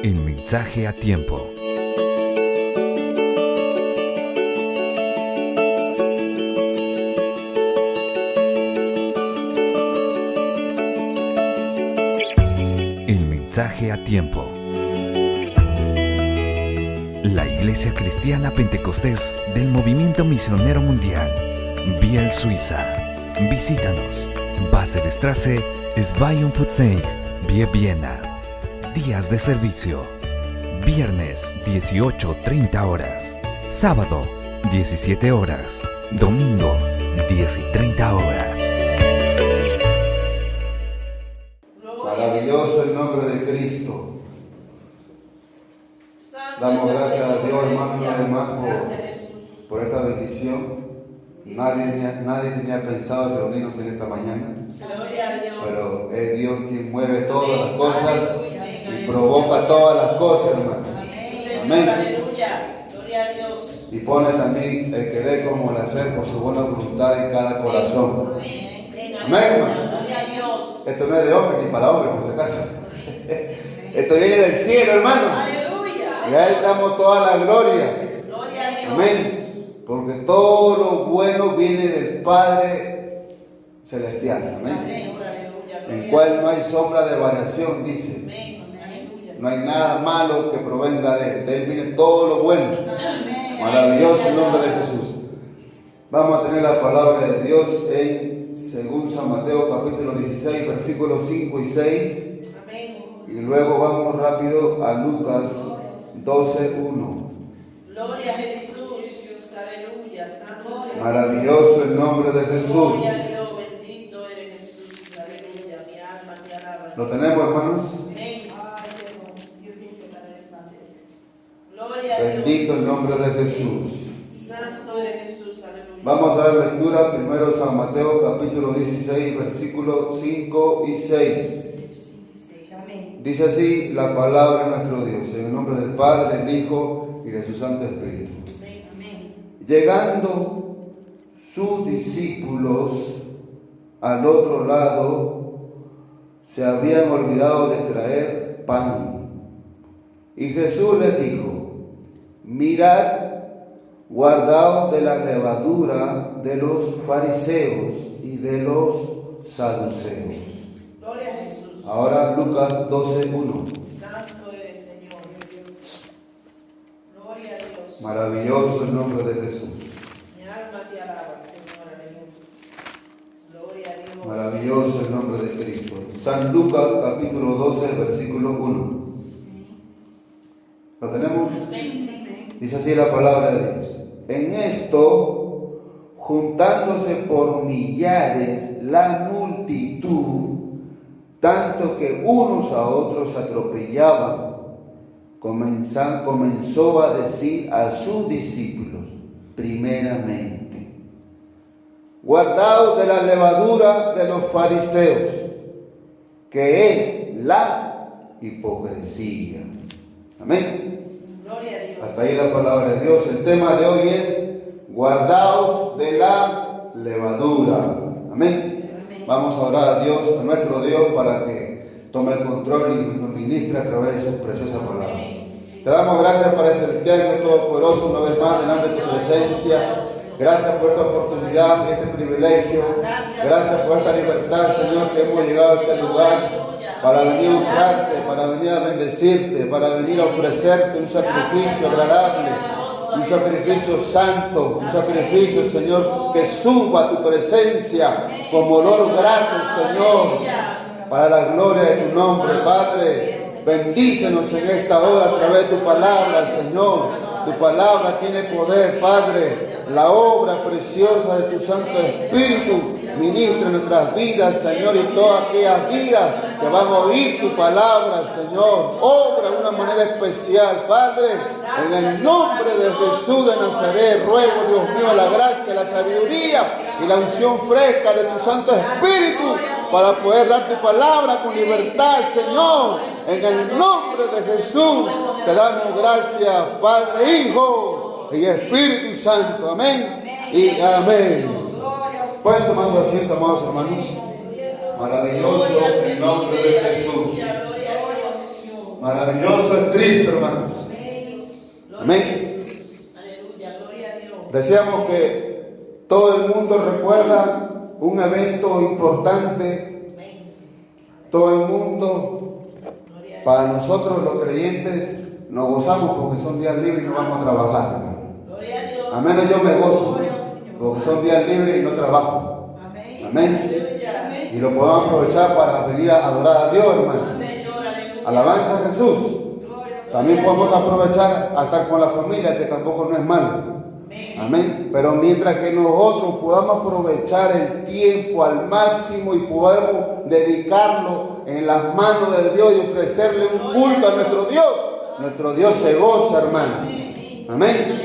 El mensaje a tiempo. El mensaje a tiempo. La Iglesia Cristiana Pentecostés del Movimiento Misionero Mundial, Biel, Suiza. Visítanos. Basserstraße, 52, Biel, Viena. Días de servicio. Viernes, 18:30 horas. Sábado, 17 horas. Domingo, 10:30 horas. Maravilloso el nombre de Cristo. Damos gracias a Dios, hermano, una vez más por esta bendición. Nadie tenía pensado reunirnos en esta mañana, pero es Dios quien mueve todas las cosas y provoca todas las cosas, hermano. Amén. Y pone también el querer como el hacer por su buena voluntad en cada corazón. Amén, hermano. Esto no es de hombre ni para hombre, por si acaso. Esto viene del cielo, hermano. Y a Él damos toda la gloria. Amén. Porque todo lo bueno viene del Padre Celestial. Amén. En cual no hay sombra de variación, dice. No hay nada malo que provenga de Él. De Él viene todo lo bueno. Maravilloso el nombre de Jesús. Vamos a tener la palabra de Dios en según San Mateo capítulo 16, versículos 5 y 6. Y luego vamos rápido a Lucas 12, 1. Gloria a Jesús. Aleluya. Maravilloso el nombre de Jesús. Gloria a Dios. Bendito eres Jesús. Aleluya. Mi alma te alaba. ¿Lo tenemos, hermanos? Amén. Gloria a Dios. Bendito el nombre de Jesús. Santo eres Jesús. Aleluya. Vamos a dar lectura primero San Mateo capítulo 16, versículos 5 y 6. Dice así la palabra de nuestro Dios, en el nombre del Padre, el Hijo y de su Santo Espíritu. Llegando sus discípulos al otro lado, se habían olvidado de traer pan. Y Jesús les dijo: mirad, guardaos de la levadura de los fariseos y de los saduceos. Gloria a Jesús. Ahora Lucas 12, 1. Santo eres, Señor. Gloria a Dios. Maravilloso el nombre de Jesús. Mi alma te alaba, Señor. Aleluya. Gloria a Dios. Maravilloso el nombre de Cristo. San Lucas capítulo 12, versículo 1. ¿Lo tenemos? Dice así la palabra de Dios. En esto, juntándose por millares la multitud, tanto que unos a otros atropellaban, comenzó a decir a sus discípulos, primeramente: guardaos de la levadura de los fariseos, que es la hipocresía. Amén. Gloria a Dios. Hasta ahí la palabra de Dios. El tema de hoy es guardaos de la levadura. Amén. Vamos a orar a Dios, a nuestro Dios, para que tome el control y nos ministre a través de su preciosa palabra. Te damos gracias para ese Celestial, Todopoderoso, una vez más delante de tu presencia. Gracias por esta oportunidad, este privilegio. Gracias por esta libertad, Señor, que hemos llegado a este lugar para venir a honrarte, para venir a bendecirte, para venir a ofrecerte un sacrificio agradable, un sacrificio santo, un sacrificio, Señor, que suba a tu presencia como olor grato, Señor, para la gloria de tu nombre, Padre. Bendícenos en esta hora a través de tu palabra, Señor. Tu palabra tiene poder, Padre. La obra preciosa de tu Santo Espíritu ministra en nuestras vidas, Señor, y todas aquellas vidas que van a oír tu palabra, Señor. Obra de una manera especial, Padre. En el nombre de Jesús de Nazaret, ruego, Dios mío, la gracia, la sabiduría y la unción fresca de tu Santo Espíritu para poder dar tu palabra con libertad, Señor. En el nombre de Jesús te damos gracias, Padre, Hijo y Espíritu Santo. Amén y amén. Pueden tomar su asiento, amados hermanos. Maravilloso el nombre de Jesús. Maravilloso es Cristo, hermanos. Amén. Aleluya, gloria a Dios. Decíamos que todo el mundo recuerda un evento importante. Todo el mundo, para nosotros los creyentes, nos gozamos porque son días libres y no vamos a trabajar, hermano. Gloria a Dios. Al menos yo me gozo porque son días libres y no trabajo. Amén. Y lo podemos aprovechar para venir a adorar a Dios, hermano. Alabanza a Jesús. También podemos aprovechar a estar con la familia, que tampoco no es malo. Amén. Pero mientras que nosotros podamos aprovechar el tiempo al máximo y podemos dedicarlo en las manos de Dios y ofrecerle un culto a nuestro Dios se goza, hermano. Amén.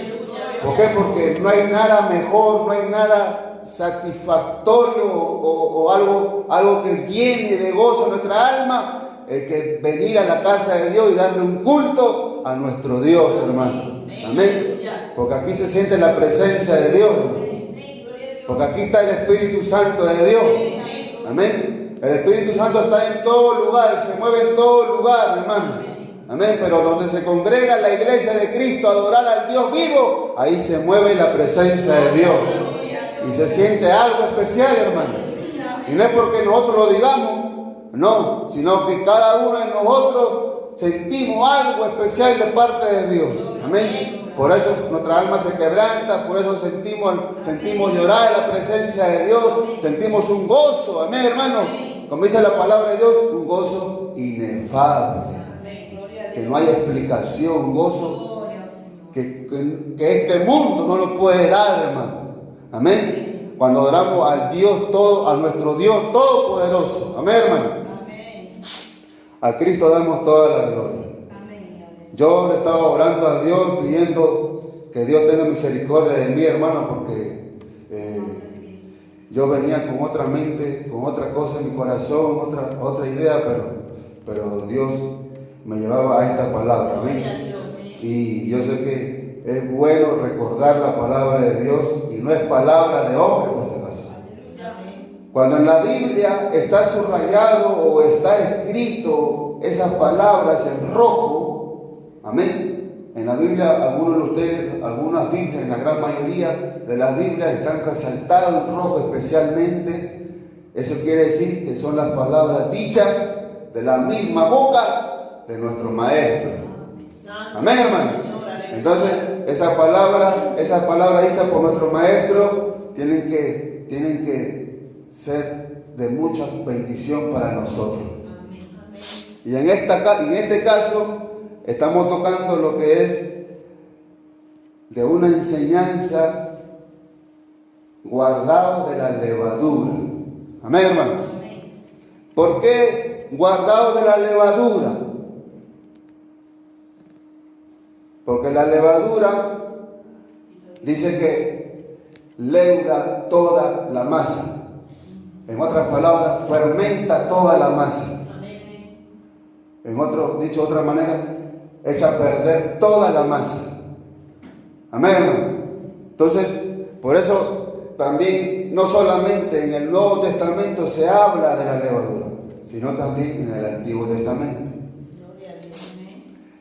¿Por qué? Porque no hay nada mejor, no hay nada satisfactorio o algo que llene de gozo a nuestra alma que venir a la casa de Dios y darle un culto a nuestro Dios, hermano. Amén. Porque aquí se siente la presencia de Dios, hermano. Porque aquí está el Espíritu Santo de Dios. Amén. El Espíritu Santo está en todo lugar, se mueve en todo lugar, hermano. Amén. Pero donde se congrega la iglesia de Cristo a adorar al Dios vivo, ahí se mueve la presencia de Dios. Y se siente algo especial, hermano. Y no es porque nosotros lo digamos, no, sino que cada uno de nosotros sentimos algo especial de parte de Dios. Amén. Por eso nuestra alma se quebranta, por eso sentimos llorar en la presencia de Dios, sentimos un gozo. Amén, hermano. Como dice la palabra de Dios, un gozo inefable, que no hay explicación, un gozo que este mundo no lo puede dar, hermano. Amén. Cuando adoramos al Dios todo, a nuestro Dios todopoderoso. Amén, hermano. A Cristo damos toda la gloria. Yo le estaba orando a Dios pidiendo que Dios tenga misericordia de mí, hermano, porque yo venía con otra mente, con otra cosa en mi corazón, otra idea, pero Dios me llevaba a esta palabra. Amén. Y yo sé que es bueno recordar la palabra de Dios y no es palabra de hombre, por si acaso. Cuando en la Biblia está subrayado o está escrito esas palabras en rojo, amén. En la Biblia, algunas Biblias, en la gran mayoría de las Biblias están resaltadas en rojo especialmente. Eso quiere decir que son las palabras dichas de la misma boca de nuestro Maestro. Amén, hermano. Entonces, esas palabras dichas por nuestro Maestro tienen que ser de mucha bendición para nosotros. Y en este caso estamos tocando lo que es de una enseñanza guardado de la levadura. Amén, hermanos. ¿Por qué guardado de la levadura? Porque la levadura dice que leuda toda la masa. En otras palabras, fermenta toda la masa. Dicho de otra manera, echa a perder toda la masa. Amén, hermano. Entonces, por eso también, no solamente en el Nuevo Testamento se habla de la levadura, sino también en el Antiguo Testamento.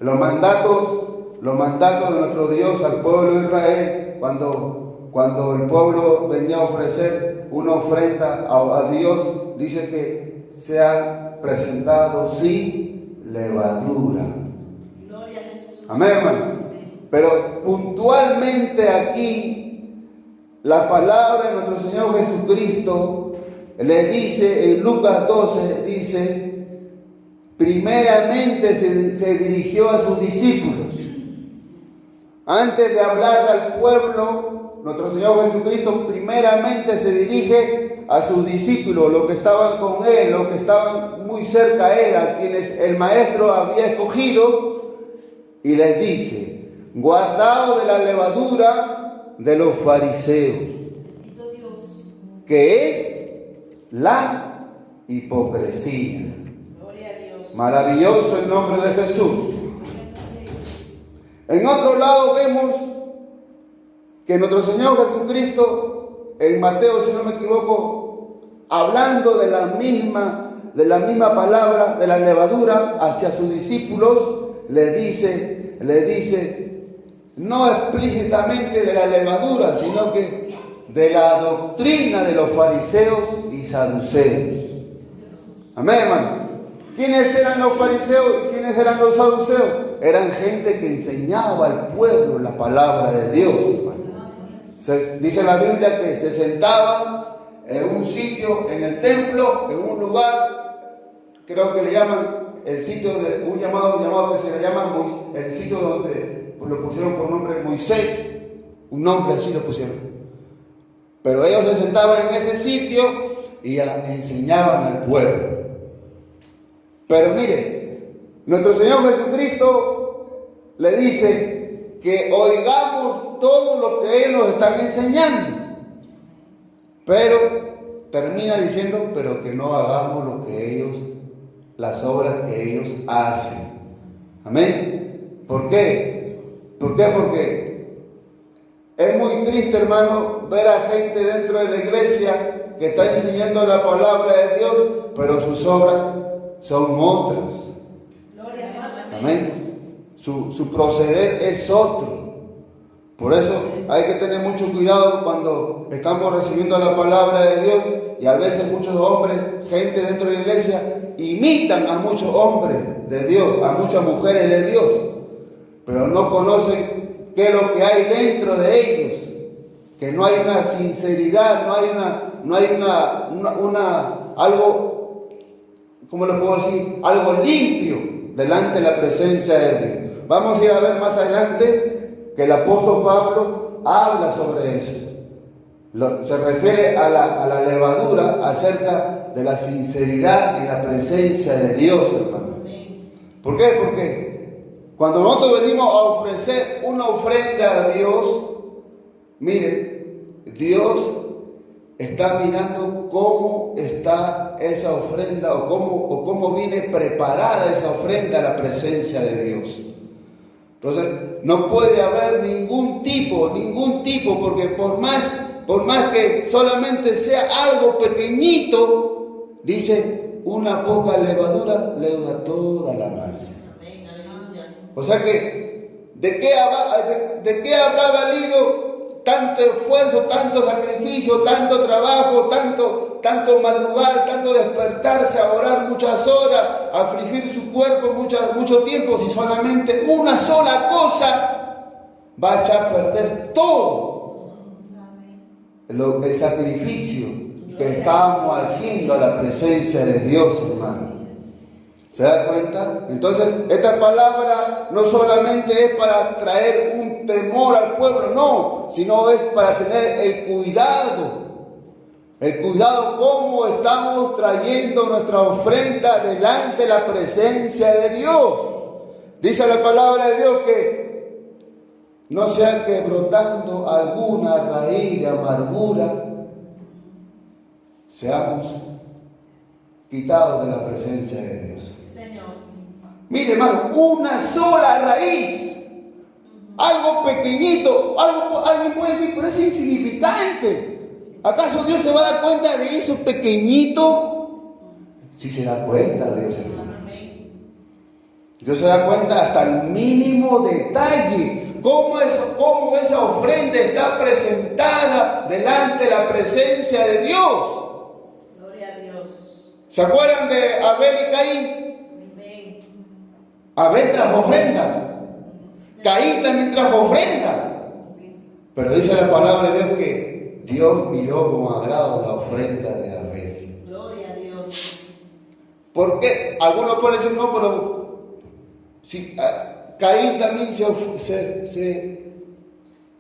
Los mandatos de nuestro Dios al pueblo de Israel, cuando el pueblo venía a ofrecer una ofrenda a Dios, dice que sea presentado sin levadura. Amén, hermano. Pero puntualmente aquí, la palabra de nuestro Señor Jesucristo le dice en Lucas 12, dice, primeramente se dirigió a sus discípulos. Antes de hablar al pueblo, nuestro Señor Jesucristo primeramente se dirige a sus discípulos, los que estaban con Él, los que estaban muy cerca a Él, a quienes el Maestro había escogido, y les dice, guardaos de la levadura de los fariseos, que es la hipocresía. Maravilloso el nombre de Jesús. En otro lado vemos que nuestro Señor Jesucristo, en Mateo, si no me equivoco, hablando de la misma de la misma palabra de la levadura hacia sus discípulos, le dice, no explícitamente de la levadura, sino que de la doctrina de los fariseos y saduceos. Amén, hermano. ¿Quiénes eran los fariseos y quiénes eran los saduceos? Eran gente que enseñaba al pueblo la palabra de Dios, hermano. Dice la Biblia que se sentaban en un sitio, en el templo, en un lugar, creo que le llaman el sitio de un llamado que se le llama el sitio donde lo pusieron por nombre Moisés, un nombre así lo pusieron. Pero ellos se sentaban en ese sitio y enseñaban al pueblo. Pero mire, nuestro Señor Jesucristo le dice que oigamos todo lo que ellos nos están enseñando. Pero termina diciendo, pero que no hagamos lo que ellos, las obras que ellos hacen. Amén. ¿Por qué? Porque es muy triste, hermano, ver a gente dentro de la iglesia que está enseñando la palabra de Dios, pero sus obras son otras. Amén. Su proceder es otro. Por eso hay que tener mucho cuidado cuando estamos recibiendo la palabra de Dios, y a veces muchos hombres, gente dentro de la iglesia, imitan a muchos hombres de Dios, a muchas mujeres de Dios, pero no conocen qué es lo que hay dentro de ellos, que no hay una sinceridad, no hay algo, ¿cómo le puedo decir? Algo limpio delante de la presencia de Dios. Vamos a ir a ver más adelante que el apóstol Pablo habla sobre eso. Se refiere a la levadura acerca de la sinceridad en la presencia de Dios, hermano. ¿Por qué? Porque cuando nosotros venimos a ofrecer una ofrenda a Dios, mire, Dios está mirando cómo está esa ofrenda o cómo viene preparada esa ofrenda a la presencia de Dios. Entonces, no puede haber ningún tipo, porque por más que solamente sea algo pequeñito, dice, una poca levadura leuda toda la masa. O sea que, ¿de qué habrá valido tanto esfuerzo, tanto sacrificio, tanto trabajo, tanto madrugar, tanto despertarse, a orar muchas horas, a afligir su cuerpo mucho tiempo, si solamente una sola cosa va a echar a perder todo el sacrificio que estamos haciendo a la presencia de Dios, hermano? ¿Se da cuenta? Entonces, esta palabra no solamente es para traer un temor al pueblo, no, sino es para tener el cuidado cómo estamos trayendo nuestra ofrenda delante de la presencia de Dios. Dice la palabra de Dios que no sea que brotando alguna raíz de amargura seamos quitados de la presencia de Dios. Mire, hermano, una sola raíz, algo pequeñito, alguien puede decir, pero es insignificante. ¿Acaso Dios se va a dar cuenta de eso pequeñito? Sí se da cuenta Dios, hermano. Dios se da cuenta hasta el mínimo detalle. Cómo esa ofrenda está presentada delante de la presencia de Dios. Gloria a Dios. ¿Se acuerdan de Abel y Caín? Abel trajo ofrenda, Caín también trajo ofrenda, pero dice la palabra de Dios que Dios miró con agrado la ofrenda de Abel. Gloria a Dios. ¿Por qué? Algunos pueden decir, no, pero si Caín también se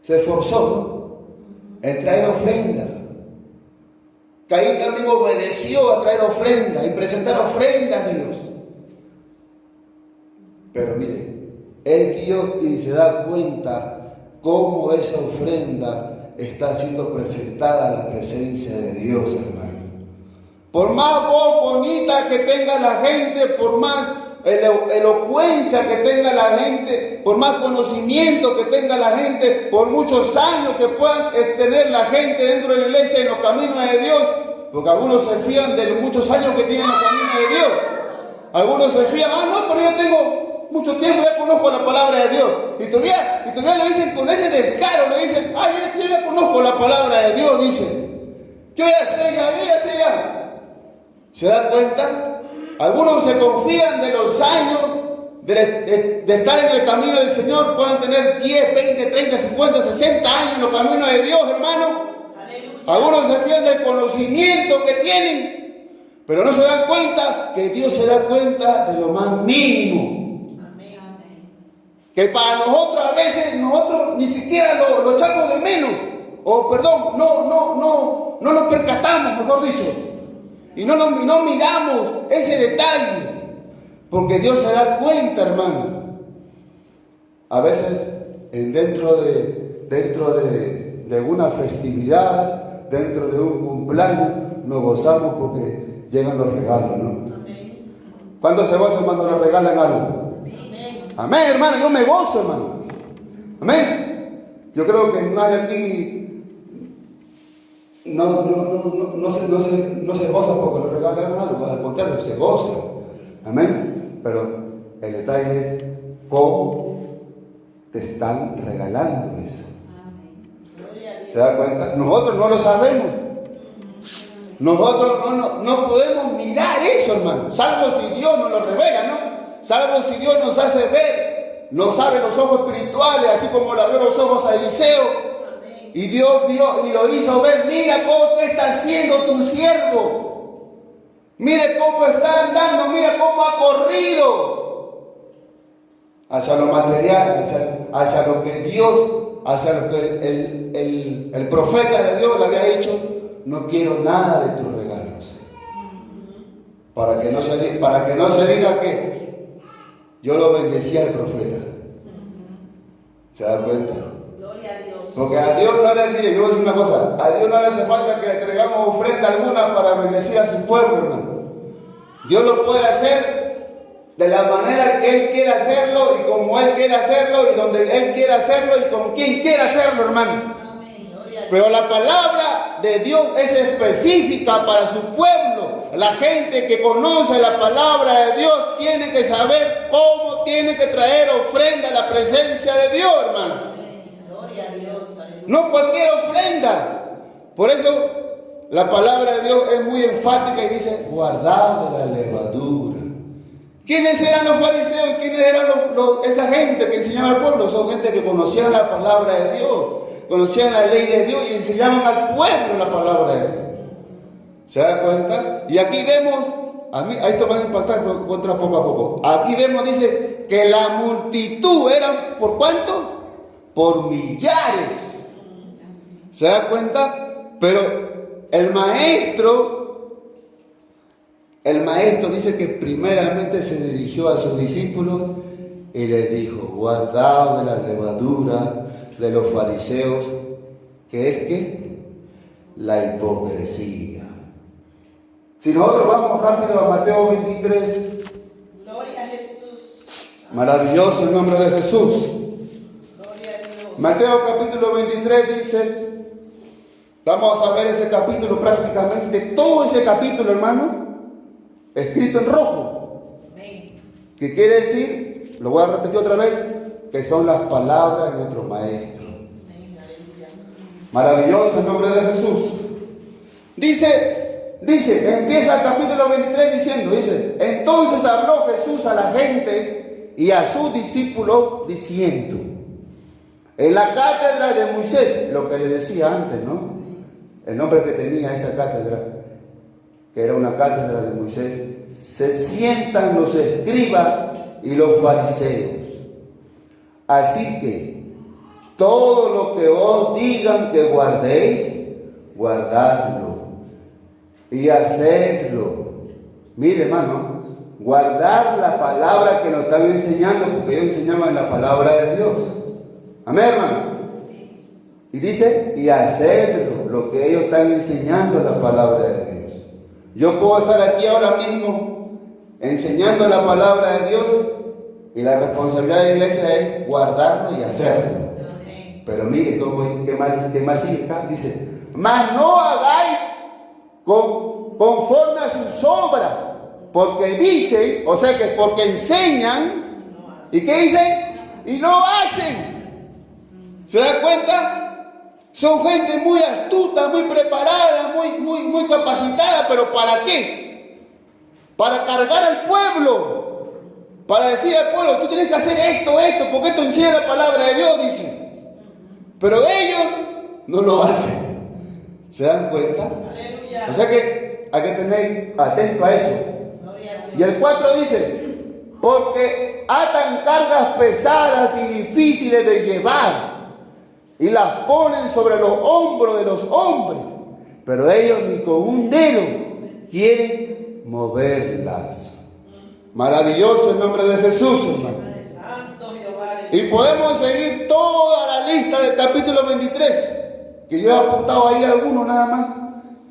esforzó, ¿no?, en traer ofrenda. Caín también obedeció a traer ofrenda, en presentar ofrenda a Dios. Pero mire, es Dios quien se da cuenta cómo esa ofrenda está siendo presentada a la presencia de Dios, hermano. Por más voz bonita que tenga la gente, por más elocuencia que tenga la gente, por más conocimiento que tenga la gente, por muchos años que puedan tener la gente dentro de la iglesia en los caminos de Dios, porque algunos se fían de los muchos años que tienen los caminos de Dios. Algunos se fían, no, pero yo tengo mucho tiempo, ya conozco la palabra de Dios. Y todavía lo dicen con ese descaro, le dicen, yo ya conozco la palabra de Dios, dicen. Yo ya sé ya. ¿Se dan cuenta? Algunos se confían de los años de estar en el camino del Señor. Pueden tener 10, 20, 30, 50, 60 años en los caminos de Dios, hermano. Algunos se fían del conocimiento que tienen, pero no se dan cuenta que Dios se da cuenta de lo más mínimo. Que para nosotros a veces, nosotros ni siquiera lo echamos de menos. O perdón, no nos percatamos, mejor dicho. Y no miramos ese detalle. Porque Dios se da cuenta, hermano. A veces, dentro de una festividad, dentro de un cumpleaños, nos gozamos porque llegan los regalos, ¿no? ¿Cuántos se gozan cuando les regalan algo? Amén, hermano, yo me gozo, hermano. Amén. Yo creo que nadie aquí no se goza porque le regalan algo, al contrario, se goza. Amén. Pero el detalle es cómo te están regalando eso. ¿Se da cuenta? Nosotros no lo sabemos. Nosotros no podemos mirar eso, hermano. Salvo si Dios nos lo revela, ¿no? Salvo si Dios nos hace ver, nos abre los ojos espirituales, así como le abrió los ojos a Eliseo. Y Dios vio y lo hizo ver. Mira cómo te está haciendo tu siervo. Mire cómo está andando, mira cómo ha corrido hacia lo material, hacia lo que Dios, hacia lo que el profeta de Dios le había dicho: no quiero nada de tus regalos. Para que no se diga que yo lo bendecía al profeta. ¿Se da cuenta? Gloria a Dios. Porque a Dios no le, mire, yo voy a decir una cosa, a Dios no le hace falta que le traigamos ofrenda alguna para bendecir a su pueblo, hermano. Dios lo puede hacer de la manera que Él quiera hacerlo y como Él quiera hacerlo y donde Él quiera hacerlo y con quien quiera hacerlo, hermano. Pero la palabra de Dios es específica para su pueblo. La gente que conoce la palabra de Dios tiene que saber cómo tiene que traer ofrenda a la presencia de Dios, hermano. Gloria a Dios. No cualquier ofrenda. Por eso la palabra de Dios es muy enfática y dice: guardad de la levadura. ¿Quiénes eran los fariseos? ¿Quiénes eran esa gente que enseñaba al pueblo? Son gente que conocían la palabra de Dios, conocían la ley de Dios y enseñaban al pueblo la palabra de Dios. ¿Se da cuenta? Y aquí vemos, esto va a impactar contra poco a poco. Aquí vemos, dice, que la multitud eran, ¿por cuánto? Por millares. ¿Se da cuenta? Pero el maestro dice que primeramente se dirigió a sus discípulos y les dijo: guardaos de la levadura de los fariseos, que es que la hipocresía. Si nosotros vamos rápido a Mateo 23, Gloria a Jesús. maravilloso el nombre de Jesús. Gloria a Dios. Mateo capítulo 23 dice, vamos a ver ese capítulo, prácticamente todo ese capítulo, hermano, escrito en rojo. Amén. ¿Qué quiere decir? Lo voy a repetir otra vez, que son las palabras de nuestro Maestro. Amén. Aleluya. Maravilloso el nombre de Jesús. Dice, empieza el capítulo 23 diciendo, entonces habló Jesús a la gente y a sus discípulos diciendo, en la cátedra de Moisés, lo que le decía antes, ¿no? El nombre que tenía esa cátedra, que era una cátedra de Moisés, se sientan los escribas y los fariseos. Así que todo lo que os digan que guardéis, guardadlo y hacedlo. Mire, hermano, guardar la palabra que nos están enseñando, porque ellos enseñaban la palabra de Dios. Amén, hermano. Y dice, y hacedlo, lo que ellos están enseñando la palabra de Dios. Yo puedo estar aquí ahora mismo enseñando la palabra de Dios y la responsabilidad de la iglesia es guardarlo y hacerlo. Pero mire, ¿qué más sigue acá? Dice, mas no hagáis conforme a sus obras, porque dicen, o sea que porque enseñan, ¿y qué dicen? Y no hacen. ¿Se da cuenta? Son gente muy astuta, muy preparada, muy capacitada, pero ¿para qué? Para cargar al pueblo, para decir al pueblo, tú tienes que hacer esto, porque esto enseña la palabra de Dios, dice. Pero ellos no lo hacen. ¿Se dan cuenta? Aleluya. O sea que hay que tener atento a eso. Y el 4 dice, porque atan cargas pesadas y difíciles de llevar y las ponen sobre los hombros de los hombres, pero ellos ni con un dedo quieren moverlas. Maravilloso el nombre de Jesús, hermano. Santo Jehová. Y podemos seguir toda la lista del capítulo 23, que yo he apuntado ahí algunos nada más,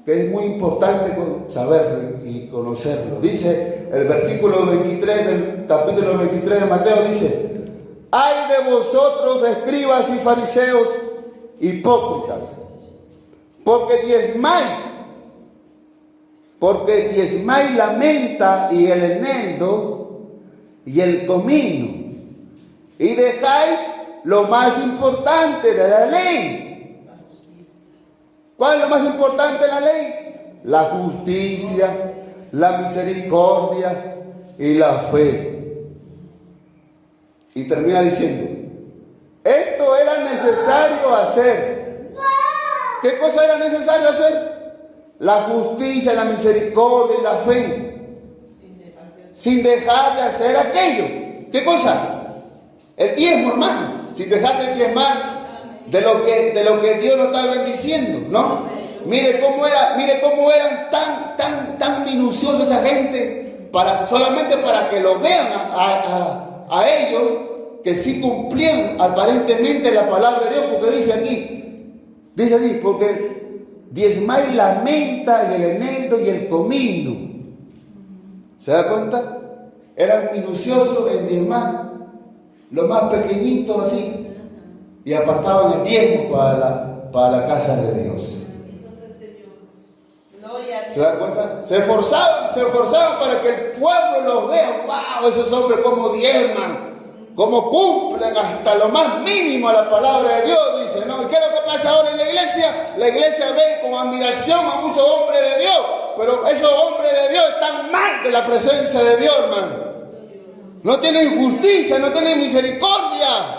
que es muy importante saberlo y conocerlo. Dice el versículo 23 del capítulo 23 de Mateo, dice: ay de vosotros, escribas y fariseos, hipócritas, porque diezmáis la menta y el eneldo y el comino, y dejáis lo más importante de la ley. ¿Cuál es lo más importante de la ley? La justicia, la misericordia y la fe. Y termina diciendo: esto era necesario hacer. ¿Qué cosa era necesario hacer? La justicia, la misericordia y la fe. Sin dejar de hacer aquello. ¿Qué cosa? El diezmo, hermano. Sin dejar de diezmar de lo que Dios nos está bendiciendo, ¿no? Mire cómo eran tan minuciosos esa gente, solamente para que lo vean a ellos, que sí cumplían aparentemente la palabra de Dios, porque dice así, porque diezmáis la menta y el eneldo y el comino. ¿Se da cuenta? Eran minuciosos en diezmar lo más pequeñito así, y apartaban el diezmo para la casa de Dios. ¿Se dan cuenta? Se esforzaban para que el pueblo los vea. ¡Wow! Esos hombres como diezman, como cumplen hasta lo más mínimo la palabra de Dios, dice, ¿no? ¿Y qué es lo que pasa ahora en la iglesia? La iglesia ve con admiración a muchos hombres de Dios, pero esos hombres de Dios están mal de la presencia de Dios, hermano. No tienen justicia, no tienen misericordia.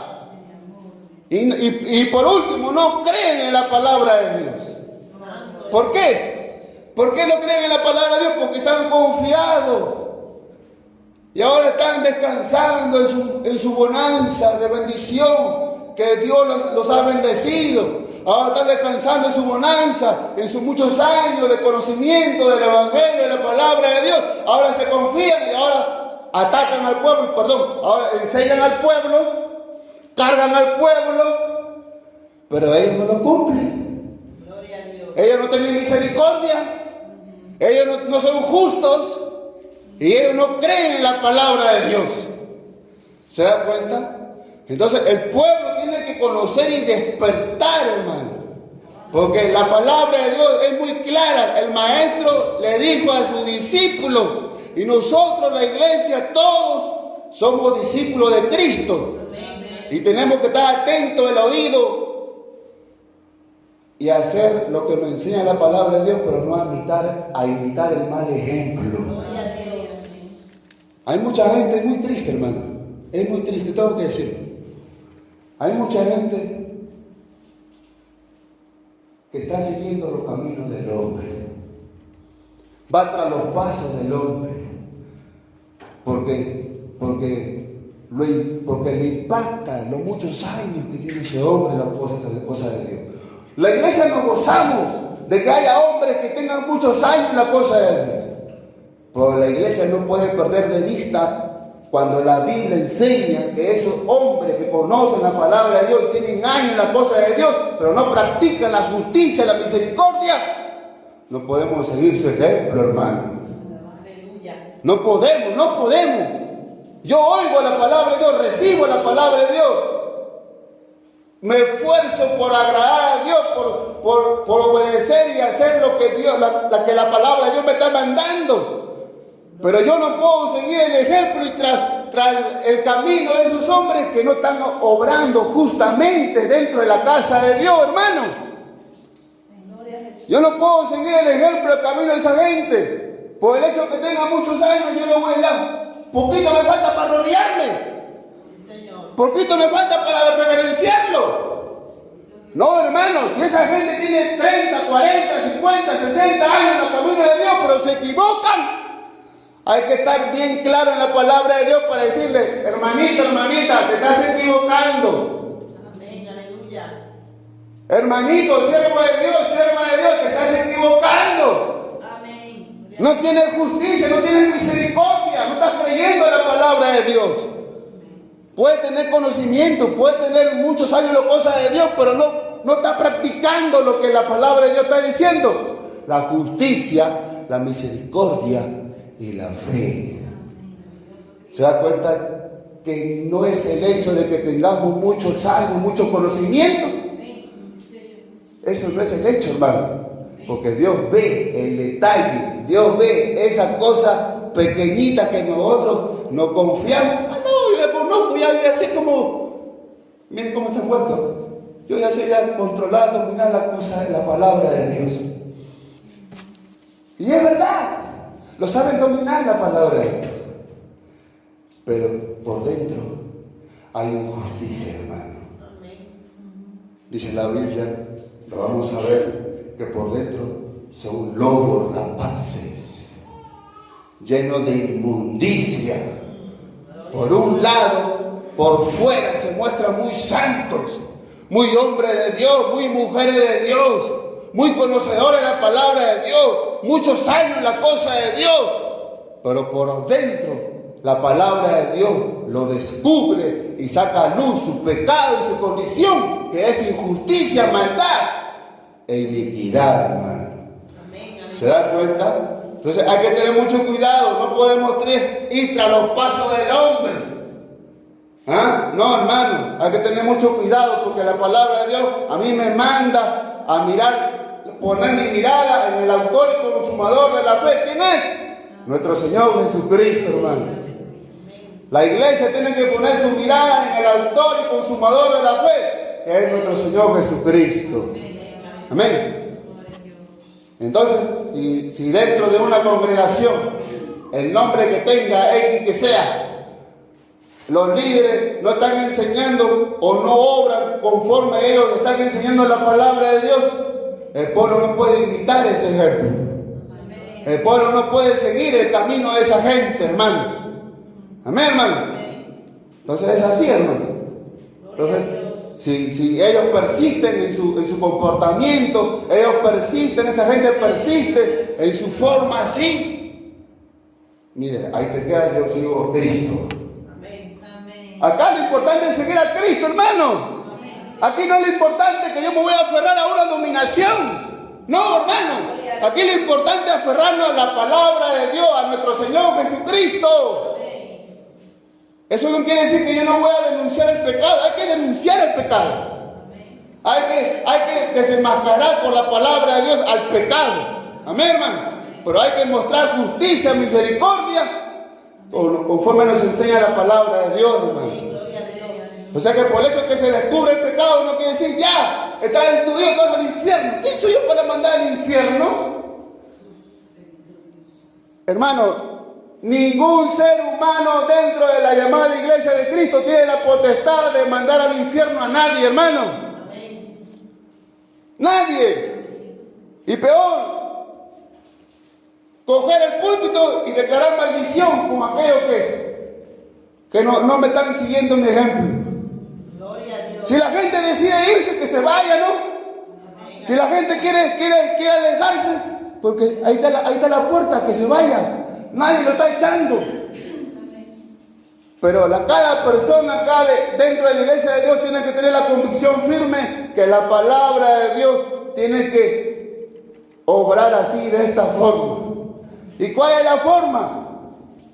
Y por último, no creen en la palabra de Dios. ¿Por qué? ¿Por qué no creen en la palabra de Dios? Porque se han confiado. Y ahora están descansando en su bonanza de bendición, que Dios los ha bendecido. Ahora están descansando en su bonanza, en sus muchos años de conocimiento del Evangelio, de la palabra de Dios. Ahora se confían y ahora atacan al pueblo, ahora enseñan al pueblo, cargan al pueblo, pero ellos no lo cumplen. Gloria a Dios. Ellos no tienen misericordia, ellos no son justos y ellos no creen en la palabra de Dios. ¿Se da cuenta? Entonces el pueblo tiene que conocer y despertar, hermano, porque la palabra de Dios es muy clara. El maestro le dijo a sus discípulos, y nosotros, la iglesia, todos somos discípulos de Cristo. Y tenemos que estar atentos al oído y hacer lo que nos enseña la palabra de Dios, pero no a imitar el mal ejemplo. Hay mucha gente muy triste, hermano. Es muy triste, tengo que decirlo. Hay mucha gente que está siguiendo los caminos del hombre. Va tras los pasos del hombre. Porque le impacta los muchos años que tiene ese hombre en las cosas de Dios. La iglesia nos gozamos de que haya hombres que tengan muchos años en la cosa de Dios. Pero la iglesia no puede perder de vista cuando la Biblia enseña que esos hombres que conocen la palabra de Dios y tienen años en la cosa de Dios, pero no practican la justicia, la misericordia, no podemos seguir su ejemplo, hermano. No podemos. Yo oigo la palabra de Dios, recibo la palabra de Dios, me esfuerzo por agradar a Dios, por obedecer y hacer lo que Dios, que la palabra de Dios me está mandando. Pero yo no puedo seguir el ejemplo y tras el camino de esos hombres que no están obrando justamente dentro de la casa de Dios, hermano. Yo no puedo seguir el ejemplo, el camino de esa gente. Por el hecho de que tenga muchos años, yo lo voy a dar. Poquito me falta para rodearme. Poquito me falta para reverenciarlo. No, hermano, si esa gente tiene 30, 40, 50, 60 años en el camino de Dios, pero se equivocan, hay que estar bien claro en la palabra de Dios para decirle, hermanito, hermanita, te estás equivocando. Amén, aleluya. Hermanito, siervo de Dios, sierva de Dios, te estás equivocando. Amén. No tienes justicia, no tienes misericordia, no estás creyendo en la palabra de Dios. Puede tener conocimiento, puede tener muchos años de cosas de Dios, pero no está practicando lo que la palabra de Dios está diciendo. La justicia, la misericordia y la fe. ¿Se da cuenta que no es el hecho de que tengamos muchos años, mucho conocimiento? Eso no es el hecho, hermano. Porque Dios ve el detalle, Dios ve esa cosa pequeñita que nosotros nos confiamos. Ah, no, yo ya conozco, ya sé cómo, miren cómo se han vuelto. Yo ya sé ya controlar, dominar la cosa, la palabra de Dios. Y es verdad, lo saben dominar la palabra de Dios. Pero por dentro hay injusticia, hermano. Dice la Biblia, lo vamos a ver, que por dentro son lobos rapaces, llenos de inmundicia. Por un lado, por fuera se muestran muy santos, muy hombres de Dios, muy mujeres de Dios, muy conocedores de la palabra de Dios, muchos años en la cosa de Dios. Pero por dentro, la palabra de Dios lo descubre y saca a luz su pecado y su condición, que es injusticia, maldad e iniquidad, hermano. ¿Se dan cuenta? Entonces hay que tener mucho cuidado. No podemos ir tras los pasos del hombre. ¿Ah? No, hermano, hay que tener mucho cuidado, porque la palabra de Dios a mí me manda a mirar, poner mi mirada en el autor y consumador de la fe. ¿Quién es? Nuestro Señor Jesucristo, hermano. La iglesia tiene que poner su mirada en el autor y consumador de la fe, que es nuestro Señor Jesucristo. Amén. Entonces, si dentro de una congregación, el nombre que tenga, X que sea, los líderes no están enseñando o no obran conforme ellos están enseñando la palabra de Dios, el pueblo no puede imitar ese ejemplo. El pueblo no puede seguir el camino de esa gente, hermano. Amén, hermano. Entonces es así, hermano. Entonces, si ellos persisten en su comportamiento, ellos persisten, esa gente persiste en su forma así, mire, ahí te queda, yo sigo a Cristo. Acá lo importante es seguir a Cristo, hermano. Aquí no es lo importante que yo me voy a aferrar a una dominación. No, hermano. Aquí lo importante es aferrarnos a la palabra de Dios, a nuestro Señor Jesucristo. Eso no quiere decir que yo no voy a denunciar el pecado. Hay que denunciar el pecado. Hay que desenmascarar por la palabra de Dios al pecado. Amén, hermano. Pero hay que mostrar justicia, misericordia, conforme nos enseña la palabra de Dios, hermano. O sea que por el hecho de que se descubre el pecado no quiere decir ya, estás en tu Dios, vas al infierno. ¿Quién soy yo para mandar al infierno? Hermano, ningún ser humano dentro de la llamada iglesia de Cristo tiene la potestad de mandar al infierno a nadie, hermano. Nadie. Y peor, coger el púlpito y declarar maldición con aquellos que no me están siguiendo mi ejemplo. Si la gente decide irse, que se vaya, ¿no? Si la gente quiere alejarse, porque ahí está la puerta, que se vaya. Nadie lo está echando. Pero cada persona acá dentro de la iglesia de Dios tiene que tener la convicción firme que la palabra de Dios tiene que obrar así, de esta forma. ¿Y cuál es la forma?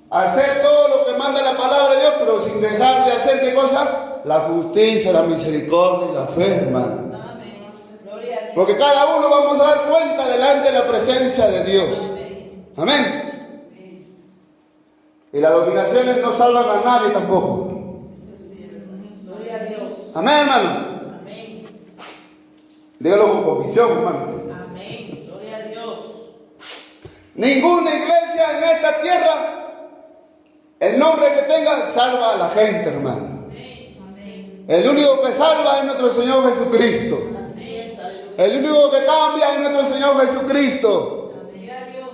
Hacer todo lo que manda la palabra de Dios, pero sin dejar de hacer, ¿qué cosa? la justicia, la misericordia y la fe, hermano. Amén. Gloria a Dios. Porque cada uno vamos a dar cuenta delante de la presencia de Dios. Amén. Y las dominaciones no salvan a nadie tampoco. Gloria a Dios. Amén, hermano. Amén. Dígalo con convicción, hermano. Amén. Gloria a Dios. Ninguna iglesia en esta tierra, el nombre que tenga, salva a la gente, hermano. Amén. El único que salva es nuestro Señor Jesucristo. Así es. Aleluya. El único que cambia es nuestro Señor Jesucristo. Gloria a Dios.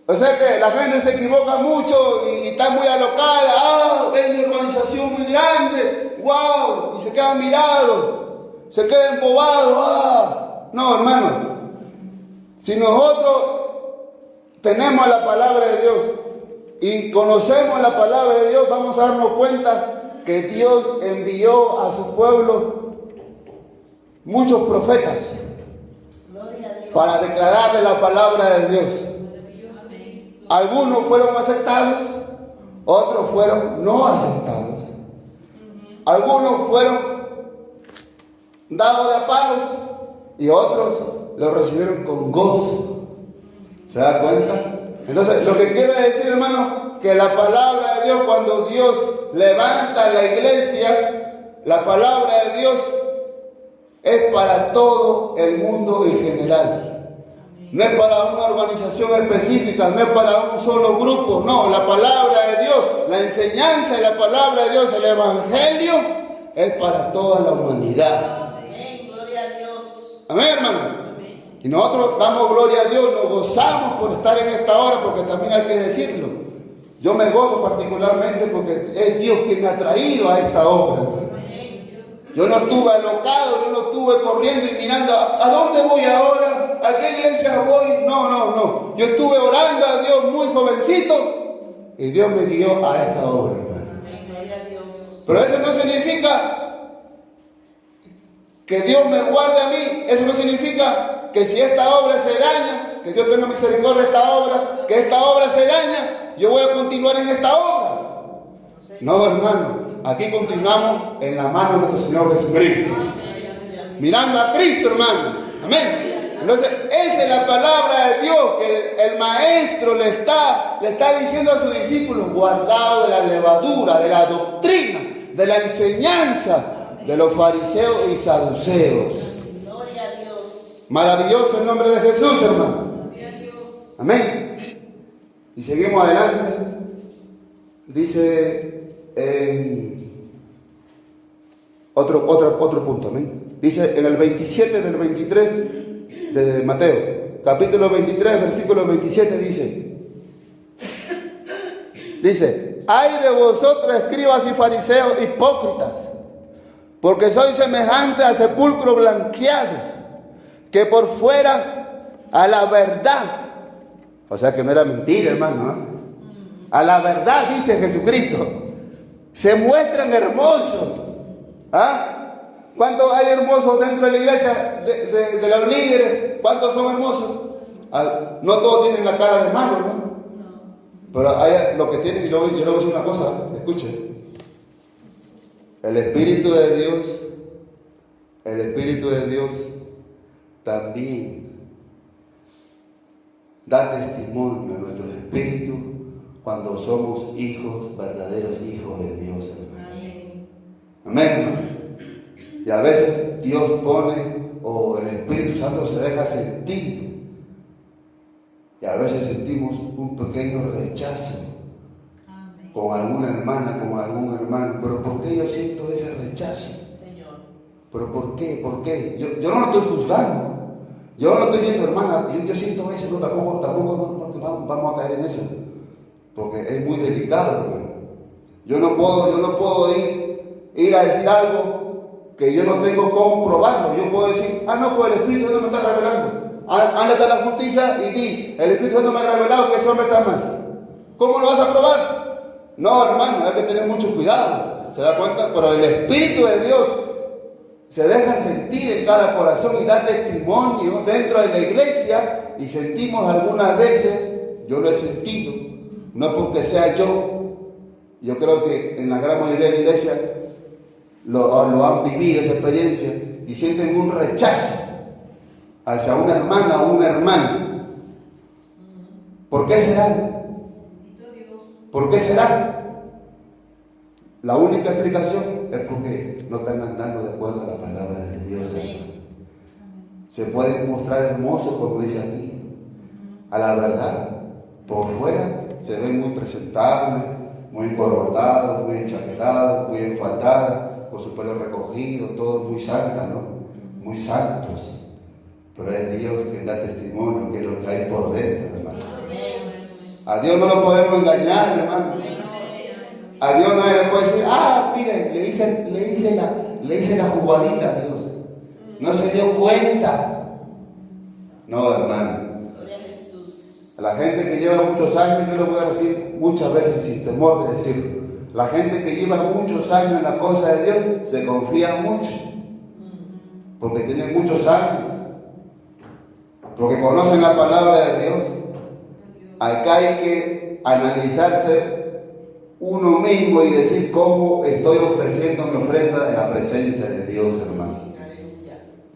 O sea que la gente se equivoca mucho y está muy alocada. Ah, es una organización muy grande. Wow. Y se quedan mirados. Se quedan embobados. Ah. No, hermano. Si nosotros tenemos la palabra de Dios y conocemos la palabra de Dios, vamos a darnos cuenta que Dios envió a su pueblo muchos profetas Gloria a Dios. para declararle la palabra de Dios. Algunos fueron aceptados, otros fueron no aceptados. Algunos fueron dados de a palos y otros lo recibieron con gozo. ¿Se da cuenta? Entonces, lo que quiero decir, hermano, que la palabra de Dios, cuando Dios levanta la iglesia, la palabra de Dios es para todo el mundo en general. No es para una organización específica, no es para un solo grupo, no. La palabra de Dios, la enseñanza de la palabra de Dios, el evangelio, es para toda la humanidad. Amén. Gloria a Dios. Amén, hermano. Y nosotros damos gloria a Dios, nos gozamos por estar en esta hora, porque también hay que decirlo. Yo me gozo particularmente porque es Dios quien me ha traído a esta obra, hermano. Yo no estuve alocado, yo no estuve corriendo y mirando a dónde voy ahora, a qué iglesia voy. No. Yo estuve orando a Dios muy jovencito y Dios me guió a esta obra, hermano. Amén. Gloria a Dios. Pero eso no significa que Dios me guarde a mí. Eso no significa que si esta obra se daña, que Dios tenga misericordia de esta obra, que esta obra se daña, yo voy a continuar en esta obra. No, hermano. Aquí continuamos en la mano de nuestro Señor Jesucristo. Mirando a Cristo, hermano. Amén. Entonces, esa es la palabra de Dios que el maestro le está diciendo a sus discípulos, guardados de la levadura, de la doctrina, de la enseñanza de los fariseos y saduceos. Gloria a Dios. Maravilloso el nombre de Jesús, hermano. Amén. Y seguimos adelante. Dice otro punto, amén. Dice en el 27 del 23 de Mateo, capítulo 23, versículo 27, dice, ay de vosotros, escribas y fariseos hipócritas, porque sois semejantes a sepulcros blanqueados, que por fuera a la verdad, o sea que no era mentira, hermano, ¿eh? A la verdad, dice Jesucristo, se muestran hermosos. ¿Ah? ¿Cuántos hay hermosos dentro de la iglesia, de los líderes? ¿Cuántos son hermosos? Ah, no todos tienen la cara de malo, ¿no? Pero hay lo que tienen, y yo le voy a decir una cosa, escuchen. El Espíritu de Dios también da testimonio a nuestro espíritu cuando somos hijos, verdaderos hijos de Dios, hermano. Amén, hermano. Y a veces Dios pone, o el Espíritu Santo se deja sentir. Y a veces sentimos un pequeño rechazo con alguna hermana, con algún hermano. Pero ¿por qué yo siento ese rechazo? Señor. ¿Pero por qué? ¿Por qué? Yo no lo estoy juzgando. Yo no estoy diciendo, hermana, yo siento eso, no, tampoco vamos a caer en eso. Porque es muy delicado, hermano. Yo no puedo ir a decir algo que yo no tengo cómo probarlo. Yo puedo decir, no, pues el Espíritu Santo me está revelando. Ándate a la justicia y di, el Espíritu Santo me ha revelado que ese hombre está mal. ¿Cómo lo vas a probar? No, hermano, hay que tener mucho cuidado. ¿Se da cuenta? Pero el Espíritu de Dios se deja sentir en cada corazón y da testimonio dentro de la iglesia. Y sentimos algunas veces, yo lo he sentido, no porque sea yo creo que en la gran mayoría de la iglesia lo han vivido esa experiencia y sienten un rechazo hacia una hermana o un hermano. ¿Por qué será? ¿Por qué será? La única explicación es porque no están andando de acuerdo a la palabra de Dios. Se pueden mostrar hermosos, como dice aquí, a la verdad. Por fuera se ven muy presentables, muy encorbatados, muy enchaquetados, muy enfaldados, con su pelo recogido, todos muy santos, ¿no? Muy santos. Pero es Dios quien da testimonio que es lo que hay por dentro, hermano. A Dios no lo podemos engañar, hermano. A Dios nadie le puede decir, mire, le hice la jugadita a Dios. No se dio cuenta. No, hermano. A la gente que lleva muchos años, yo lo voy a decir muchas veces sin temor de decirlo. La gente que lleva muchos años en la cosa de Dios se confía mucho. Porque tienen muchos años. Porque conocen la palabra de Dios. Acá hay que analizarse uno mismo y decir cómo estoy ofreciendo mi ofrenda en la presencia de Dios, hermano.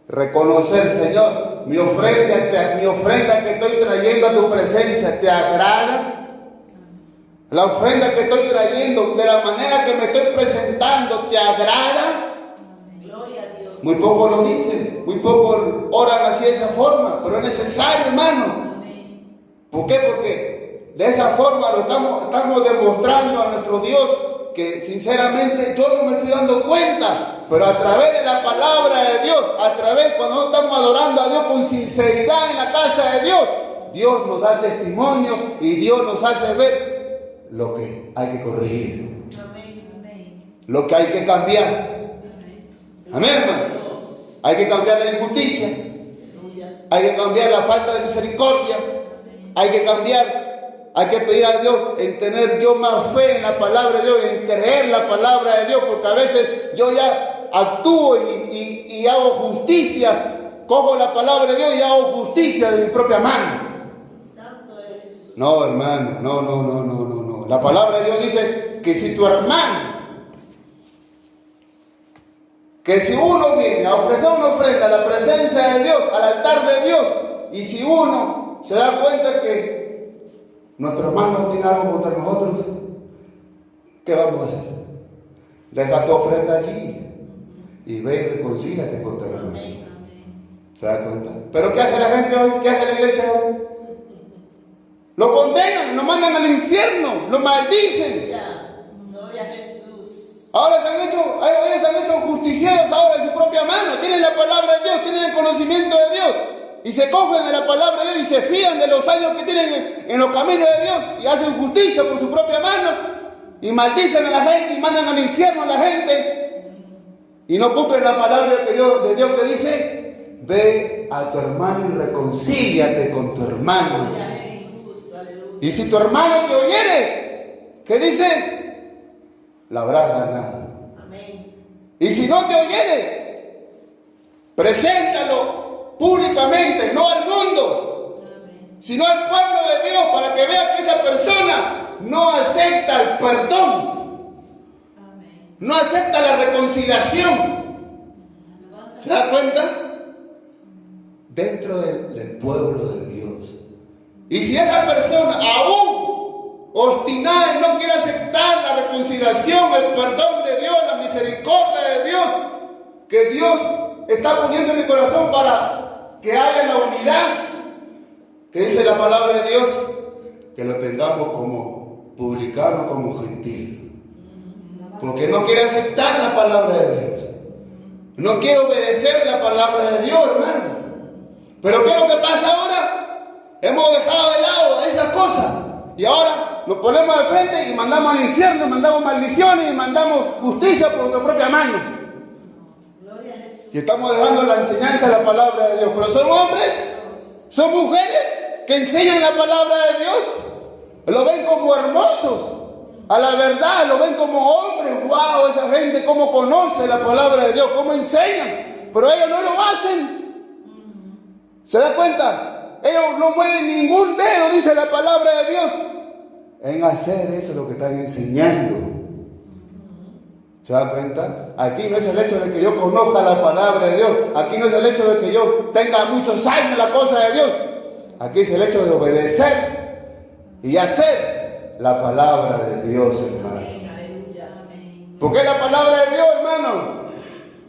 Reconocer, Señor, mi ofrenda que estoy trayendo a tu presencia, ¿te agrada? La ofrenda que estoy trayendo, de la manera que me estoy presentando, ¿te agrada? Gloria a Dios. Muy poco lo dicen, muy poco oran así de esa forma, pero es necesario, hermano. ¿Por qué? Porque de esa forma lo estamos demostrando a nuestro Dios que sinceramente yo no me estoy dando cuenta, pero a través de la palabra de Dios, cuando estamos adorando a Dios con sinceridad en la casa de Dios, Dios nos da testimonio y Dios nos hace ver lo que hay que corregir, lo que hay que cambiar. Amén, hermano. Hay que cambiar la injusticia, hay que cambiar la falta de misericordia, hay que pedir a Dios en tener yo más fe en la palabra de Dios, en creer la palabra de Dios, porque a veces yo ya actúo y hago justicia, cojo la palabra de Dios y hago justicia de mi propia mano. No, hermano, no. La palabra de Dios dice que si tu hermano, que si uno viene a ofrecer una ofrenda a la presencia de Dios, al altar de Dios, y si uno se da cuenta que nuestro hermano tiene algo contra nosotros, ¿qué vamos a hacer? Deja tu ofrenda allí y ve y reconcíliate con tu hermano. ¿Se da cuenta? ¿Pero qué hace la gente hoy? ¿Qué hace la iglesia hoy? Lo condenan, lo mandan al infierno, lo maldicen. Gloria a Jesús. Ahora se han hecho justicieros ahora en su propia mano. Tienen la palabra de Dios, tienen el conocimiento de Dios. Y se cogen de la palabra de Dios y se fían de los años que tienen en los caminos de Dios y hacen justicia por su propia mano y maldicen a la gente y mandan al infierno a la gente y no cumplen la palabra de Dios que dice: ve a tu hermano y reconcíliate con tu hermano. Y si tu hermano te oyere, ¿qué dice? La habrás ganado. Y si no te oyere, preséntalo públicamente, no al mundo, sino al pueblo de Dios, para que vea que esa persona no acepta el perdón, no acepta la reconciliación. ¿Se da cuenta? Dentro del pueblo de Dios. Y si esa persona aún obstinada y no quiere aceptar la reconciliación, el perdón de Dios, la misericordia de Dios, que Dios está poniendo en mi corazón para que haya la unidad, que dice la palabra de Dios, que lo tengamos como publicano, como gentil, porque no quiere aceptar la palabra de Dios, no quiere obedecer la palabra de Dios, hermano. Pero ¿qué es lo que pasa ahora? Hemos dejado de lado esas cosas y ahora nos ponemos de frente y mandamos al infierno, mandamos maldiciones y mandamos justicia por nuestra propia mano. Y estamos dejando la enseñanza de la palabra de Dios. Pero son hombres, son mujeres que enseñan la palabra de Dios. Lo ven como hermosos. A la verdad, lo ven como hombres. ¡Wow! Esa gente cómo conoce la palabra de Dios, cómo enseñan. Pero ellos no lo hacen. ¿Se da cuenta? Ellos no mueven ningún dedo, dice la palabra de Dios, en hacer eso lo que están enseñando. ¿Se da cuenta? Aquí no es el hecho de que yo conozca la palabra de Dios. Aquí no es el hecho de que yo tenga muchos años en la cosa de Dios. Aquí es el hecho de obedecer y hacer la palabra de Dios, hermano. Porque es la palabra de Dios, hermano.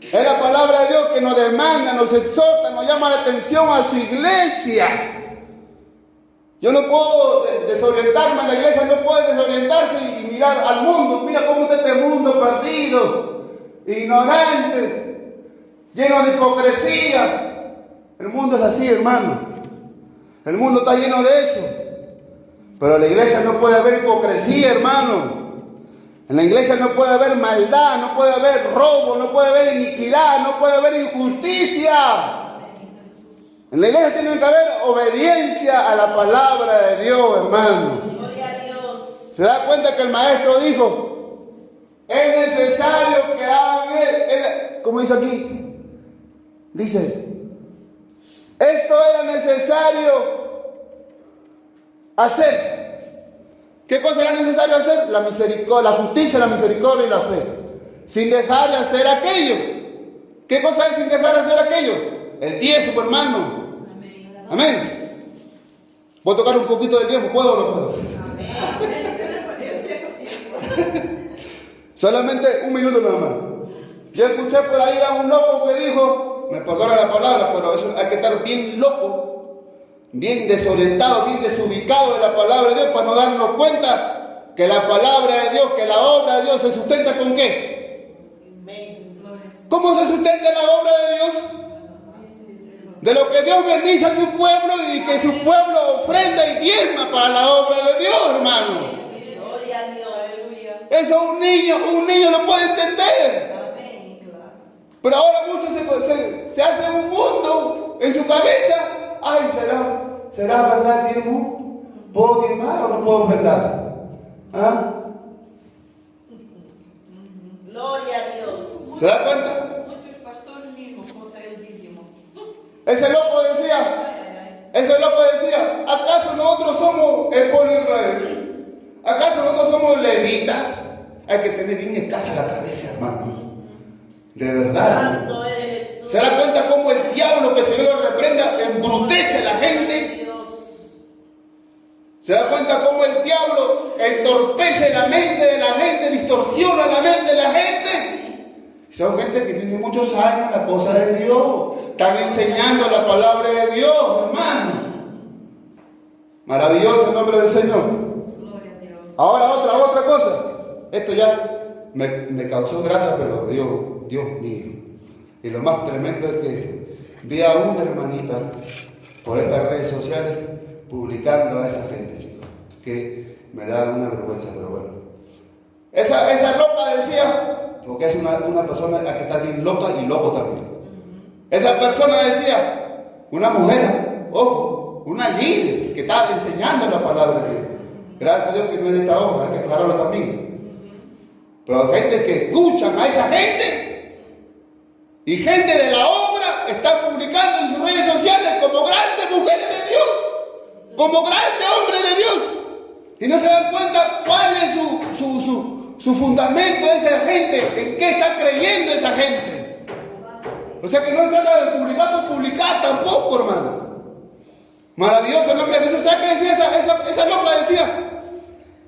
Es la palabra de Dios que nos demanda, nos exhorta, nos llama la atención a su iglesia. Yo no puedo desorientarme en la iglesia, no puedo desorientarse y mirar al mundo. Mira cómo está este mundo perdido, ignorante, lleno de hipocresía. El mundo es así, hermano. El mundo está lleno de eso. Pero en la iglesia no puede haber hipocresía, hermano. En la iglesia no puede haber maldad, no puede haber robo, no puede haber iniquidad, no puede haber injusticia. En la iglesia tiene que haber obediencia a la palabra de Dios, hermano. Gloria a Dios. ¿Se da cuenta que el maestro dijo? Es necesario que hagan, ¿cómo dice aquí? Dice, esto era necesario hacer. ¿Qué cosa era necesario hacer? La misericordia, la justicia, la misericordia y la fe. Sin dejar de hacer aquello. ¿Qué cosa es sin dejar de hacer aquello? El diezmo, hermano. Amén. ¿Voy a tocar un poquito de tiempo? ¿Puedo o no puedo? Solamente un minuto nada más. Yo escuché por ahí a un loco que dijo, me perdona la palabra, pero eso hay que estar bien loco, bien desorientado, bien desubicado de la palabra de Dios para no darnos cuenta que la palabra de Dios, que la obra de Dios se sustenta ¿con qué? ¿Cómo se sustenta la obra de Dios? De lo que Dios bendice a su pueblo y que su pueblo ofrenda y diezma para la obra de Dios, hermano. Gloria a Dios. Eso un niño lo puede entender. Pero ahora muchos se hacen un mundo en su cabeza. Ay, ¿será verdad el diezmo? ¿Puedo diezmar o no puedo ofrendar? ¿Ah? Gloria a Dios. ¿Se da cuenta? Muchos pastores mismos contra el dízimo. Ese loco decía, ¿acaso nosotros somos el pueblo de Israel? ¿Acaso nosotros somos levitas? Hay que tener bien escasa la cabeza, hermano. De verdad. Santo eres Jesús. ¿Se da cuenta cómo el diablo, que el Señor lo reprenda, embrutece a la gente? ¿Se da cuenta cómo el diablo entorpece la mente de la gente, distorsiona la mente de la gente? Son gente que tiene muchos años en la cosa de Dios. Están enseñando la palabra de Dios, hermano. Maravilloso el nombre del Señor. Gloria a Dios. Ahora otra cosa. Esto ya me causó gracia, pero Dios mío. Y lo más tremendo es que vi a una hermanita por estas redes sociales publicando a esa gente, chicos, que me da una vergüenza, pero bueno. Esa loca decía, porque es una persona que está bien loca y loco también. Esa persona decía, una mujer, ojo, una líder que estaba enseñando la palabra de Dios. Gracias a Dios que no es de esta obra, hay que aclararlo también. Pero gente que escuchan a esa gente y gente de la obra está publicando en sus redes sociales como grandes mujeres de Dios, como grandes hombres de Dios, y no se dan cuenta cuál es su fundamento de esa gente, en qué está creyendo esa gente. O sea que no trata de publicar por publicar tampoco, hermano. Maravilloso el nombre de Jesús. ¿Sabes qué decía esa loca? Decía,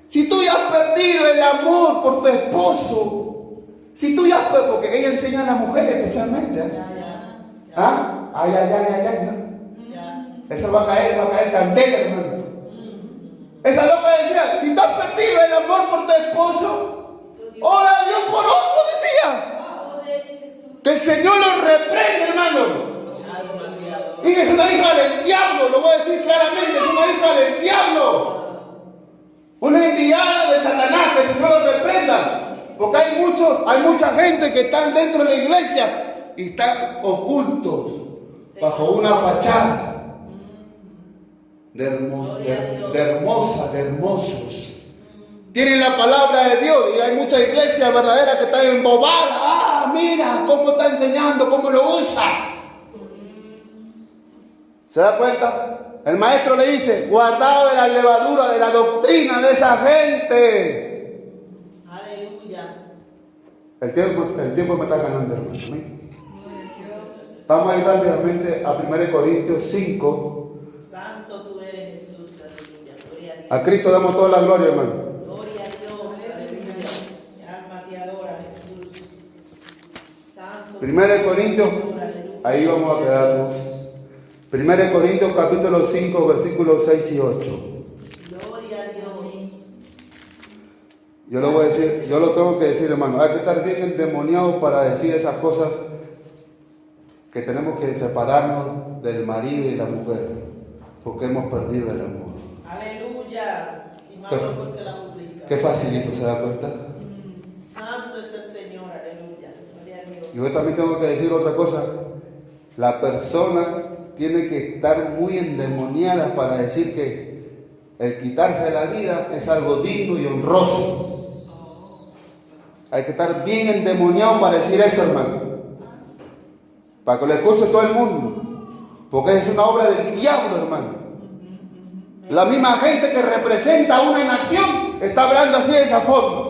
si tú ya has perdido el amor por tu esposo, si tú ya has perdido, porque ella enseña a las mujeres especialmente, ¿ah? Ay, ¿no? Eso va a caer candela, hermano. Esa loca decía, si tú has perdido el amor por tu esposo, ora a Dios por otro, decía. Que el Señor lo reprende, hermano. Y es una hija del diablo, lo voy a decir claramente, es una hija del diablo. Una enviada de Satanás, que el Señor lo reprenda. Porque hay mucha gente que están dentro de la iglesia y están ocultos bajo una fachada de hermosos. Tienen la palabra de Dios y hay muchas iglesias verdaderas que están embobadas. Ah, mira cómo está enseñando, cómo lo usa. ¿Se da cuenta? El maestro le dice, guardado de la levadura, de la doctrina de esa gente. Aleluya. El tiempo me está ganando, hermano. Amén. Vamos a ir rápidamente a 1 Corintios 5. Santo tú eres, Jesús, aleluya. Gloria a Dios. A Cristo damos toda la gloria, hermano. Gloria a Dios, aleluya. Mi alma te adora, Jesús. Santo. 1 Corintios, aleluya. ahí vamos a quedarnos. 1 Corintios capítulo 5, versículos 6 y 8. Gloria a Dios. Yo lo voy a decir, yo lo tengo que decir, hermano. Hay que estar bien endemoniados para decir esas cosas, que tenemos que separarnos del marido y la mujer, porque hemos perdido el amor. Aleluya. Y malo porque la publica. Qué facilito, ¿se da cuenta? Santo es el Señor, aleluya. Gloria a Dios. Y yo también tengo que decir otra cosa. La persona tiene que estar muy endemoniada para decir que el quitarse de la vida es algo digno y honroso. Hay que estar bien endemoniado para decir eso, hermano. Para que lo escuche todo el mundo. Porque es una obra del diablo, hermano. La misma gente que representa a una nación está hablando así de esa forma.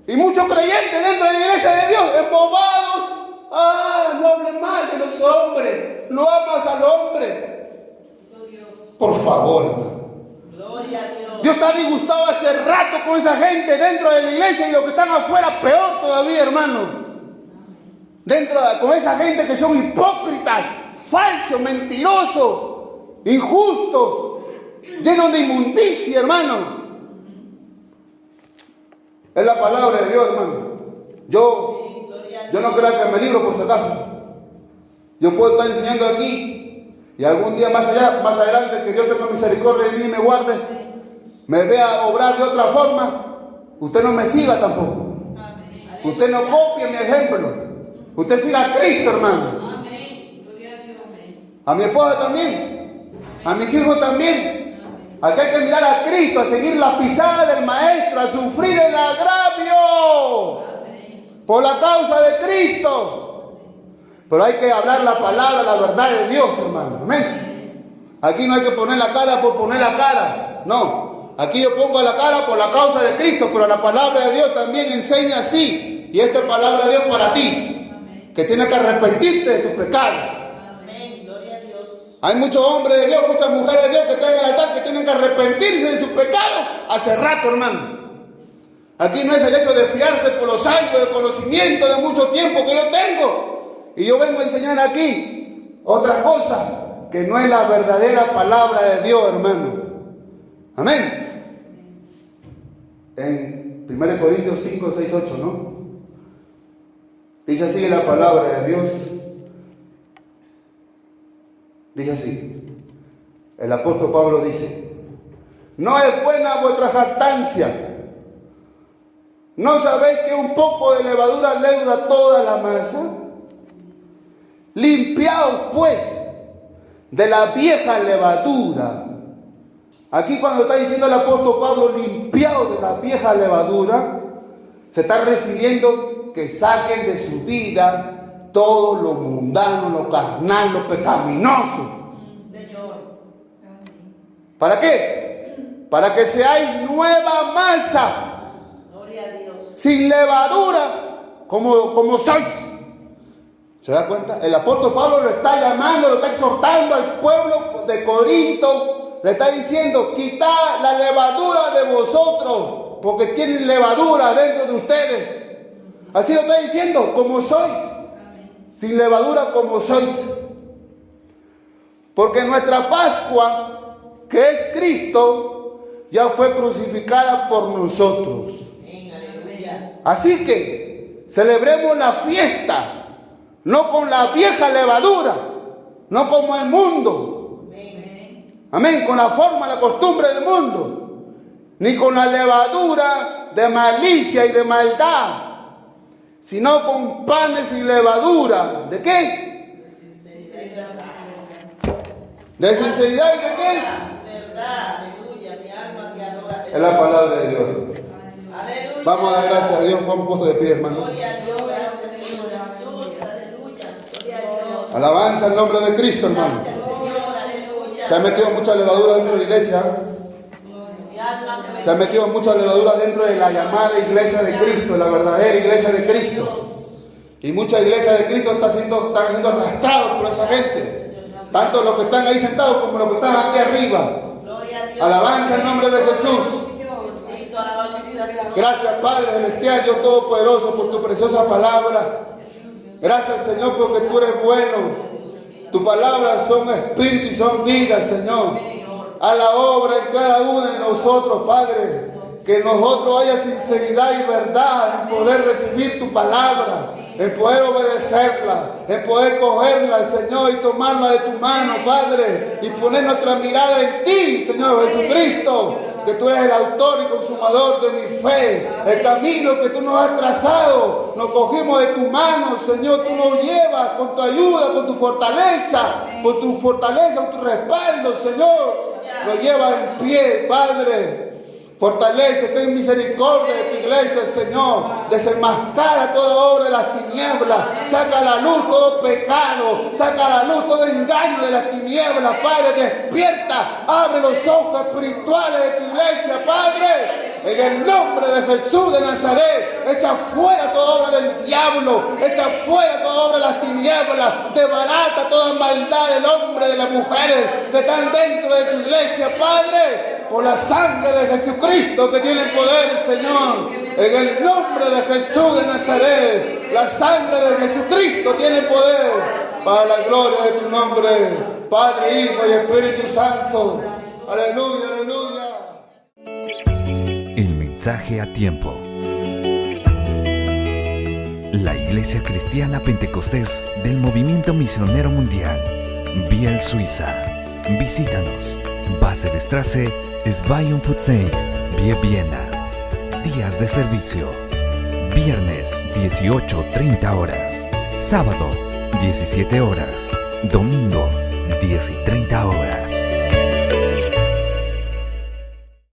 Y muchos creyentes dentro de la iglesia de Dios, embobados. No hables mal de los hombres. No amas al hombre. Por favor, hermano. Gloria a Dios. Dios está disgustado hace rato con esa gente dentro de la iglesia, y los que están afuera peor todavía, hermano. Con esa gente que son hipócritas, falsos, mentirosos, injustos, llenos de inmundicia, hermano. Es la palabra de Dios, hermano. Yo no creo que me libro por si acaso. Yo puedo estar enseñando aquí, y algún día más adelante, que Dios tenga misericordia de mí y me guarde, me vea obrar de otra forma. Usted no me siga tampoco. Usted no copie mi ejemplo. Usted siga a Cristo, hermano. A mi esposa también. A mis hijos también. Aquí hay que mirar a Cristo, a seguir la pisada del Maestro, a sufrir el agravio por la causa de Cristo. Pero hay que hablar la palabra, la verdad de Dios, hermano. Amén. Aquí no hay que poner la cara por poner la cara. No. Aquí yo pongo la cara por la causa de Cristo, pero la palabra de Dios también enseña así. Y esta es palabra de Dios para ti, que tienes que arrepentirte de tu pecado. Amén. Gloria a Dios. Hay muchos hombres de Dios, muchas mujeres de Dios que están en el altar, que tienen que arrepentirse de sus pecados hace rato, hermano. Aquí no es el hecho de fiarse por los años, del conocimiento de mucho tiempo que yo tengo. Y yo vengo a enseñar aquí otra cosa, que no es la verdadera palabra de Dios, hermano. Amén. En 1 Corintios 5, 6, 8, ¿no? Dice así la palabra de Dios. Dice así. El apóstol Pablo dice: no es buena vuestra jactancia. ¿No sabéis que un poco de levadura leuda toda la masa? Limpiaos pues de la vieja levadura. Aquí cuando está diciendo el apóstol Pablo, limpiaos de la vieja levadura, se está refiriendo que saquen de su vida todo lo mundano, lo carnal, lo pecaminoso. Señor. ¿Para qué? Para que seáis nueva masa, Gloria a Dios. sin levadura, como sois. ¿Se da cuenta? El apóstol Pablo lo está llamando, lo está exhortando al pueblo de Corinto. Le está diciendo: quitad la levadura de vosotros, porque tienen levadura dentro de ustedes. Así lo está diciendo, como sois. Sin levadura como sois. Porque nuestra Pascua, que es Cristo, ya fue crucificada por nosotros. Amén. Aleluya. Así que celebremos la fiesta, no con la vieja levadura, no como el mundo. Amén, con la forma, la costumbre del mundo, ni con la levadura de malicia y de maldad, sino con panes sin levadura. ¿De qué? ¿De sinceridad y de qué? Verdad, aleluya, mi alma te adora. Es la palabra de Dios. Aleluya. Vamos a dar gracias a Dios. Vamos puestos de pie, hermano. Gloria a Dios, gracias Señor Jesús, aleluya. Gloria a Dios. Alabanza al nombre de Cristo, hermano. Señor, aleluya. Se ha metido mucha levadura dentro de la iglesia. Mi alma te Se ha metido mucha levadura dentro de la llamada iglesia de Cristo, la verdadera iglesia de Cristo. Y muchas iglesias de Cristo están siendo arrastrados por esa gente. Tanto los que están ahí sentados como los que están aquí arriba. Alabanza en nombre de Jesús. Gracias, Padre Celestial, Dios Todopoderoso, por tu preciosa palabra. Gracias, Señor, porque tú eres bueno. Tus palabras son espíritu y son vida, Señor. A la obra en cada uno de nosotros, Padre. Que en nosotros haya sinceridad y verdad en poder recibir tu palabra, en poder obedecerla, en poder cogerla, Señor, y tomarla de tu mano, Padre, y poner nuestra mirada en ti, Señor Jesucristo, que tú eres el autor y consumador de mi fe. El camino que tú nos has trazado, nos cogimos de tu mano, Señor. Tú nos llevas con tu ayuda, con tu fortaleza, con tu respaldo, Señor. Nos llevas en pie, Padre. Fortalece, ten misericordia de tu iglesia, Señor. Desenmascara toda obra de las tinieblas. Saca a la luz todo pecado. Saca a la luz todo engaño de las tinieblas, Padre. Despierta, abre los ojos espirituales de tu iglesia, Padre. En el nombre de Jesús de Nazaret, echa fuera toda obra del diablo. Echa fuera toda obra de las tinieblas. Desbarata toda maldad del hombre, de las mujeres que están dentro de tu iglesia, Padre. Por la sangre de Jesucristo que tiene poder, Señor. En el nombre de Jesús de Nazaret, la sangre de Jesucristo tiene poder. Para la gloria de tu nombre, Padre, Hijo y Espíritu Santo. Aleluya, aleluya. El mensaje a tiempo. La Iglesia Cristiana Pentecostés del Movimiento Misionero Mundial, Biel, Suiza. Visítanos. Wasserstraße, 52, Viena. Días de servicio: viernes 18:30 horas, sábado 17 horas, domingo 10:30 horas.